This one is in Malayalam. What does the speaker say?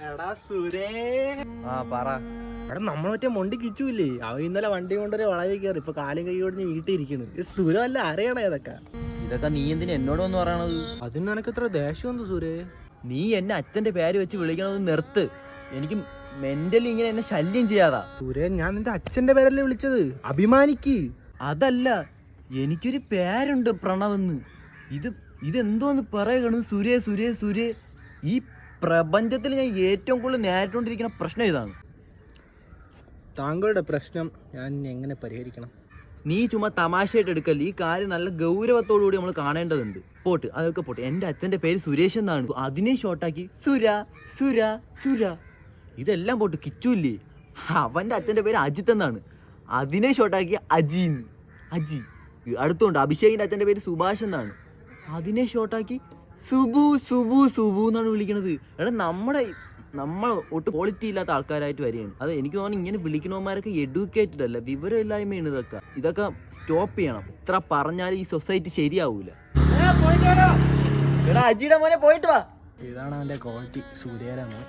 എടാ സുരേ, പറ. എടാ നമ്മൾ മറ്റേ മൊണ്ടി കിച്ചൂല്ലേ, അവ ഇന്നലെ വണ്ടി കൊണ്ടൊരു വളവിൽ കയറി ഇപ്പൊ കാലും കൈ ഒടിഞ്ഞ് വീട്ടിൽ ഇരിക്കുന്നു. ഈ സുര അല്ല അറിയണ ഇതൊക്കെ നീ എന്തിനാ എന്നോട് വന്ന് പറയണത്? അതിന് നിനക്ക് ഇത്ര ദേഷ്യം എന്ത് സുരേ? നീ എന്നെ അച്ഛന്റെ പേര് വെച്ച് വിളിക്കണത് നിർത്ത്. എനിക്ക് മെന്റലി ഇങ്ങനെ എന്നെ ശല്യം ചെയ്യാതാ. സുരേ, ഞാൻ നിന്റെ അച്ഛന്റെ പേരല്ലേ വിളിച്ചത്, അഭിമാനിക്ക്. അതല്ല, എനിക്കൊരു പേരുണ്ട് പ്രണവെന്ന്. ഇതെന്തോന്ന് പറയണത് സുരേ സുരേ സുരേ. ഈ പ്രപഞ്ചത്തിൽ ഞാൻ ഏറ്റവും കൂടുതൽ നേരിട്ടുകൊണ്ടിരിക്കുന്ന പ്രശ്നം ഇതാണ്. താങ്കളുടെ പ്രശ്നം ഞാൻ എങ്ങനെ പരിഹരിക്കണം? നീ ചുമ്മാ തമാശയായിട്ട് എടുക്കല്ല, ഈ കാര്യം നല്ല ഗൗരവത്തോടു കൂടി നമ്മൾ കാണേണ്ടതുണ്ട്. പോട്ട്, അതൊക്കെ പോട്ട്. എൻ്റെ അച്ഛൻ്റെ പേര് സുരേഷ് എന്നാണ്. അതിനെ ഷോർട്ടാക്കി സുര സുര സുര. ഇതെല്ലാം പോട്ട്. കിച്ചൂല്ലേ, അവൻ്റെ അച്ഛൻ്റെ പേര് അജിത്ത് എന്നാണ്. അതിനെ ഷോർട്ടാക്കി അജിന്ന്, അജി. അടുത്തുണ്ട് അഭിഷേകിൻ്റെ അച്ഛൻ്റെ പേര് സുഭാഷ് എന്നാണ്. അതിനെ ഷോർട്ടാക്കി സുബു സുബു സുബു എന്നാണ് വിളിക്കണത്. എടാ നമ്മൾ ഒട്ടും ക്വാളിറ്റി ഇല്ലാത്ത ആൾക്കാരായിട്ട് വരികയാണ്. അത് എനിക്ക് തോന്നുന്നു ഇങ്ങനെ വിളിക്കണവന്മാരൊക്കെ എഡ്യൂക്കേറ്റഡ് അല്ല, വിവരമില്ലായ്മയാണ് ഇതൊക്കെ സ്റ്റോപ്പ് ചെയ്യണം. ഇത്ര പറഞ്ഞാൽ ഈ സൊസൈറ്റി ശരിയാവൂല. എടാ അജിയുടെ മോനെ പോയിട്ട് വാ. ഇതാണ് അവന്റെ ക്വാളിറ്റി, സൂര്യാരാമൻ.